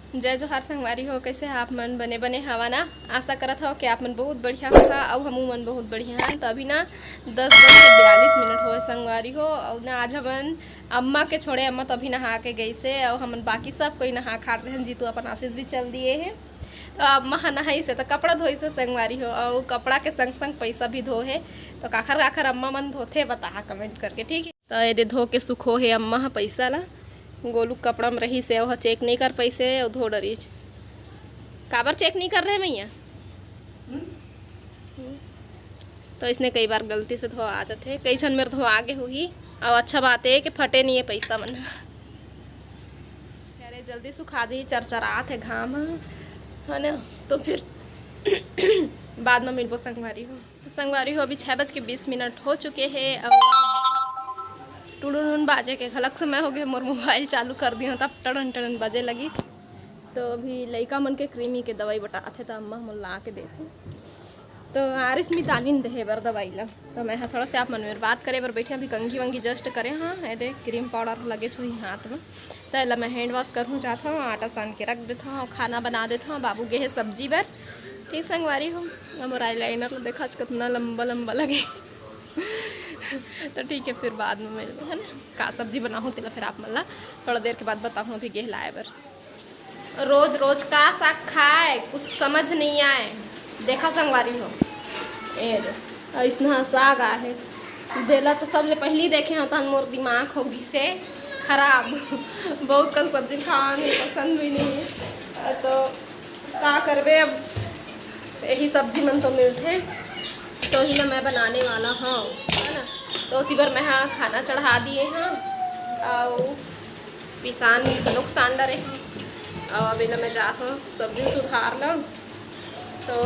जय जोहार संगवारी हो। कैसे आप मन बने बने हवा ना। आशा करत हो कि आप मन बहुत बढ़िया होगा और हमू मन बहुत बढ़िया हैं। तो अभी ना 10:42 हो संगवारी हो। और ना आज हमन अम्मा के छोड़े, अम्मा तो अभी नहा के गई से और हमन बाकी सब कोई नहा खा रहे हैं। जीतू अपन ऑफिस भी चल दिए हैं। तो अम्मा नहाई से तो कपड़ा धोई से संगवारी हो और कपड़ा के संग संग पैसा भी धो है। तो काखर काखर अम्मा मन धोते बता कमेंट करके, ठीक है। तो ये धो के सुखो है अम्मा पैसा ला। गोलू कपड़ा में रही से वह चेक नहीं कर पैसे और धो डरीज। काबर चेक नहीं कर रहे भैया? तो इसने कई बार गलती से धो आ जाते, कई क्षण मेरे धो आगे हुई। और अच्छा बात है कि फटे नहीं है पैसा मन। अरे जल्दी सुखा दी, चरचरात है घाम है ना। तो फिर बाद में मिलबो संगवारी हो। तो संगवारी हो अभी 6:20 हो चुके हैं। अब टुडुन बाजे के खलक समय हो गए। मोर मोबाइल चालू कर दिया तब टड़न टड़न बजे लगी। तो अभी लइका मन के क्रीमी के दवाई बटाते तो अम्मा हम ला के देते। तो आरिस मितालिन दे बर दवाई ला। तो मैं थोड़ा से आप मन में बात करे बर बैठे। अभी कंघी वंगी जस्ट करे। हाँ है देख क्रीम पाउडर लगे छो हाथ में। तो ला मैं हैंड वॉश करूँ जाता हूँ, आटा सान के रख देता हूँ, खाना बना देता हूँ। बाबू गे है सब्जी बर, ठीक संगवारी हो। और आईलाइनर देखा कितना लंबा लंबा लगे। तो ठीक है, फिर बाद में मिलते है ना। का सब्जी बनाऊँ तेला फिर आप मला थोड़ा देर के बाद बताऊँ। अभी गेह लाए बर रोज रोज का साग खाए कुछ समझ नहीं आए। देखा संगवारी हो ऐसा साग आहे देला तो सबले पहली देखे होता मोर दिमाग हो गई से खराब। बहुत कल सब्जी खाने पसंद भी नहीं है। तो का करबे, अब यही सब्जी मन तो मिलते तो ही ना मैं बनाने वाला हूँ, है ना। तो तिबर मैं हाँ खाना चढ़ा दिए हाँ और पिसान नुकसान डरे हाँ। और अभी ना मैं जाता हूँ सब्जी सुधार लो। तो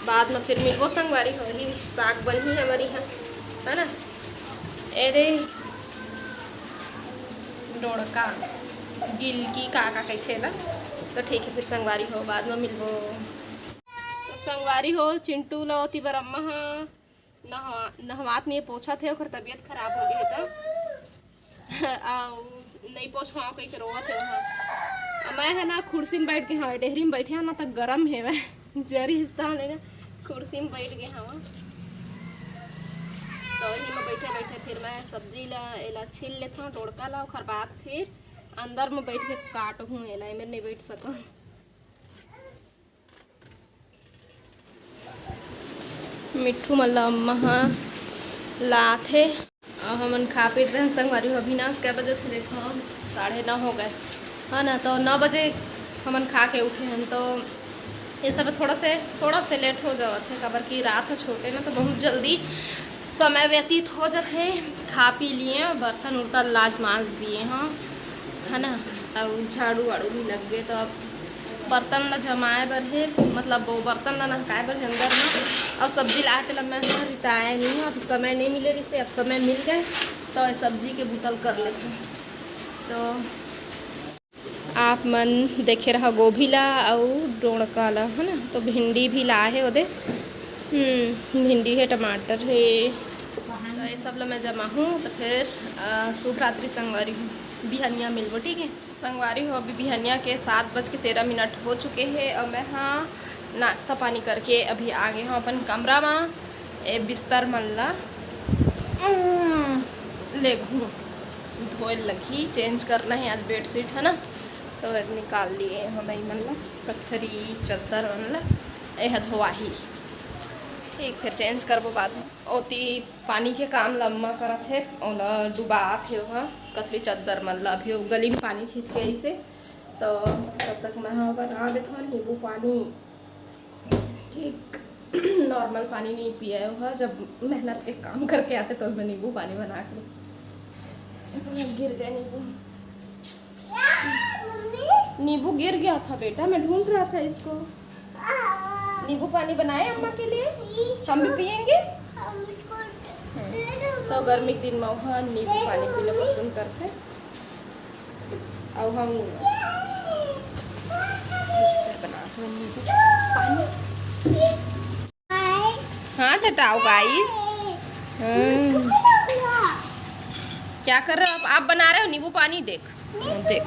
बाद में फिर मिलबो संगवारी हो। ही साग बनी हमारी यहाँ, है ना। अरे डोड़का गिलकी का कहते ना। तो ठीक है फिर संगवारी हो, बाद में मिलबो। तो संगवारी हो चिंटू लो तिबर अम्मा हाँ नहवात नहीं पोछा थे, ओकर तबीयत खराब हो गई था। नहीं पोछवाओ कहीं के रोआ थे वहाँ। मैं है ना कुर्सी में बैठ के हाँ डेहरी में बैठे ना तो गरम है। मैं जरी हिस्सा लेना कुर्सी में बैठ गए हाँ। तो यही में बैठे बैठे फिर मैं सब्जी ला छील लेता हूँ डोड़का ला। और बाद फिर अंदर में बैठ के काट हूँ एला में नहीं बैठ सकूँ। मिट्ठू मल्ला अम्मा लाथे और हमन खा पीट रहे हैं संगवारी हो। अभी ना क्या बजे थे देखो 9:30 हो गए, है ना। तो 9 बजे हमन खा के उठे हैं। तो ये सब थोड़ा से लेट हो जाते हैं काबर की रात है छोटे ना। तो बहुत जल्दी समय व्यतीत हो जाते हैं। खा पी लिए बर्तन उर्तन लाज माज दिए हाँ, है ना। और झाड़ू वाड़ू भी लग गए। तो अब बर्तन ला जमाए बर है, मतलब वो बर्तन ला नहकाए बर है अंदर में। और सब्जी लाए थे मैं रिताया नहीं हूँ। अब समय नहीं मिले रही से, अब समय मिल गए तो सब्जी के बुतल कर लेते हैं। तो आप मन देखे रहा गोभी ला और डोड़का ला, है ना। तो भिंडी भी ला है ओदे। भिंडी है, टमाटर है। तो ये सब ला मैं जमा हूँ। तो फिर शुभ रात्रि संगवारी हूँ। बिहनिया मिलबो, ठीक है संगवारी हो। अभी बिहनिया के 7:13 हो चुके हैं। और मैं हाँ नाश्ता पानी करके अभी आ गए हूँ अपन कमरा में। ए बिस्तर मल्ला ले घूम धोए लगी, चेंज करना है आज बेडशीट, है ना। तो निकाल लिए हमारी मल्ला पत्थरी चद्दर मल्ला यह धोआ ही, ठीक। फिर चेंज करबो बाद में। ओती पानी के काम लम्मा करत है ओला डुबा थे वहाँ कथरी चद्दर मल्ला। अभी गली में पानी छींच के ऐसे। तो तब तक मैं हाँ बना देता हूँ नींबू पानी, ठीक। नॉर्मल पानी नहीं पिया हुआ। जब मेहनत के काम करके आते तो मैं नींबू पानी बना के गिर गया नींबू गिर गया था बेटा, मैं ढूंढ रहा था इसको। नींबू पानी बनाए अम्मा के लिए, हम भी पियेंगे। तो गर्मी के दिन में वहाँ नींबू पानी पीना पसंद करते। अब हम बनाते हैं नींबू पानी। हाँ हटाओ गाइस। क्या कर रहे हो आप बना रहे हो नींबू पानी? देख देख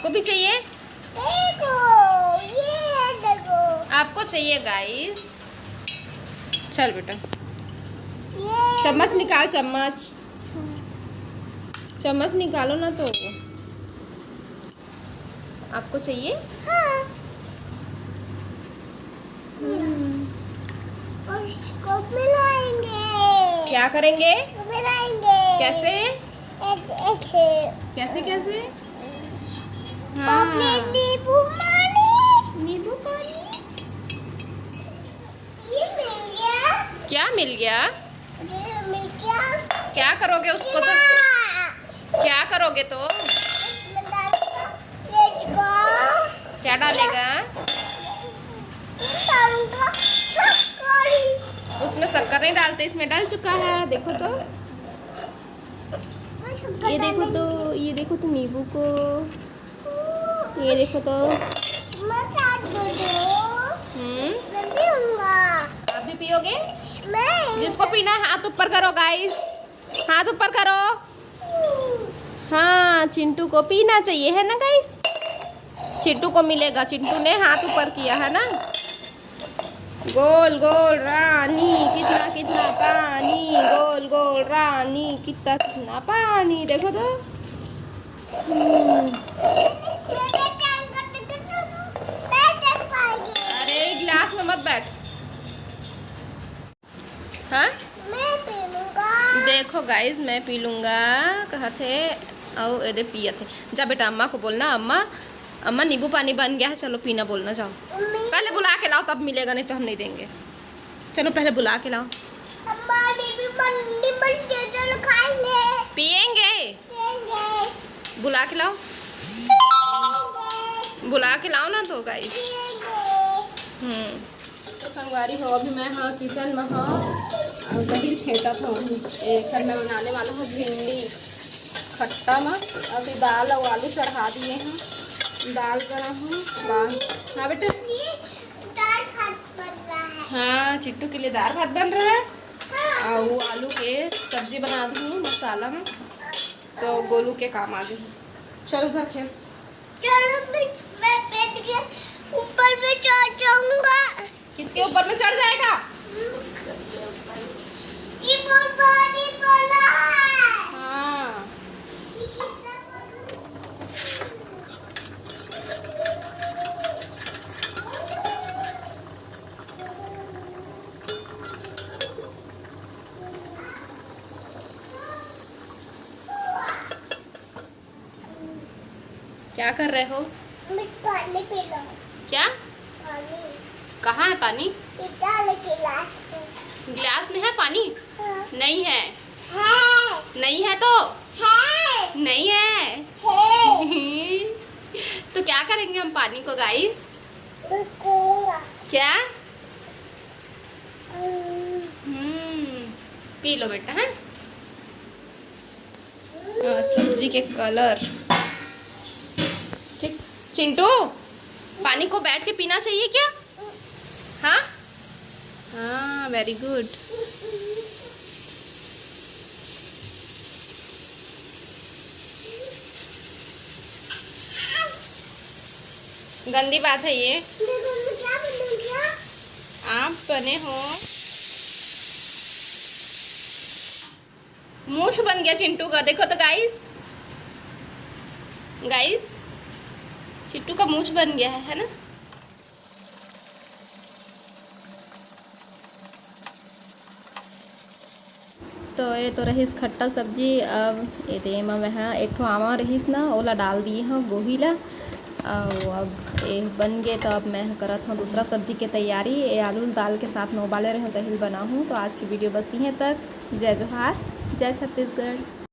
आपको भी चाहिए? देखो, ये देखो। आपको चाहिए गाइस? चल बेटा, ये चम्मच निकाल, चम्मच चम्मच निकालो ना तो। आपको चाहिए? हाँ। और इसको मिलाएंगे। क्या करेंगे? मिलाएंगे। कैसे? ऐसे। कैसे कैसे? अपने नींबू पानी। नींबू पानी। ये मिल गया। क्या मिल गया? ये मिल गया। क्या करोगे उसको तो? क्या करोगे तो? इसमें डालूंगा। क्या डालेगा? डालूंगा शक्कर। उसमें शक्कर नहीं डालते, इसमें डाल चुका है। देखो तो, ये देखो तो, ये देखो तो नींबू को, ये देखो तो। मैं साथ दे दो। मैं पीऊंगा। आप भी पियोगे? मैं जिसको पीना है हाथ ऊपर करो गाइस, हाथ ऊपर करो। हाँ, चिंटू को पीना चाहिए है ना गाइस? चिंटू को मिलेगा, चिंटू ने हाथ ऊपर किया है ना। गोल गोल रानी, कितना कितना पानी, गोल गोल रानी, कितना कितना पानी। देखो तो। अरे गिलास में मत बैठ। हाँ, मैं पी लूंगा। देखो गाइस, मैं पी लूँगा कहते और ये पिए थे। जा बेटा, अम्मा को बोलना, अम्मा अम्मा नींबू पानी बन गया है, चलो पीना बोलना। जाओ, पहले बुला के लाओ, तब मिलेगा, नहीं तो हम नहीं देंगे। चलो पहले बुला के लाओ। अम्मा नींबू पानी बन गया, चलो खाएंगे। पिएंगे? पिएंगे। बुला के लाओ, बुला के लाओ ना तो गाइस। तो संगवारी हो, अभी मैं हाँ किचन में हाँ और दही फेंटा था। एक मैं बनाने वाला हूँ भिंडी खट्टा में। अभी दाल और आलू चढ़ा दिए हैं, दाल करा हूँ। हाँ बेटा, दाल भात बन रहा है। हाँ चिट्टू के लिए दाल भात बन रहा है। हाँ। और वो आलू के सब्जी बना दी हूँ मसाला में, तो गोलू के काम आ गए। चल उधर खेल। चलो मैं पेट के ऊपर में चढ़ जाऊंगा। किसके ऊपर में चढ़ जाएगा? ये बहुत भारी बना है। हाँ, क्या कर रहे हो? मैं पानी पी लूं। क्या? पानी कहाँ है पानी? डाल के गिलास। गिलास में है पानी? हाँ। नहीं है। है। नहीं है तो? है। नहीं है। है। तो क्या करेंगे हम पानी को गाइस? पीऊंगा। क्या? हम्म। पी लो बेटा। है सब्जी के कलर ठीक। चिंटू, पानी को बैठ के पीना चाहिए क्या? हाँ हाँ, वेरी गुड। गंदी बात है ये। क्या बनेगा? आप बने हो, मूछ बन गया चिंटू का। देखो तो गाइस, गाइस चिंटू का मूछ बन गया है ना। तो ये तो रहीस खट्टा सब्जी। अब ये दे मैं एक ठो आमा रहीस ना, ओला डाल दिए हैं गोही ला। और अब ये बन गए, तो अब मैं करत हूँ दूसरा सब्जी के तैयारी। ये आलू दाल के साथ में उबाले रहे दही बना हूँ। तो आज की वीडियो बस यहीं तक। जय जोहार, जय छत्तीसगढ़।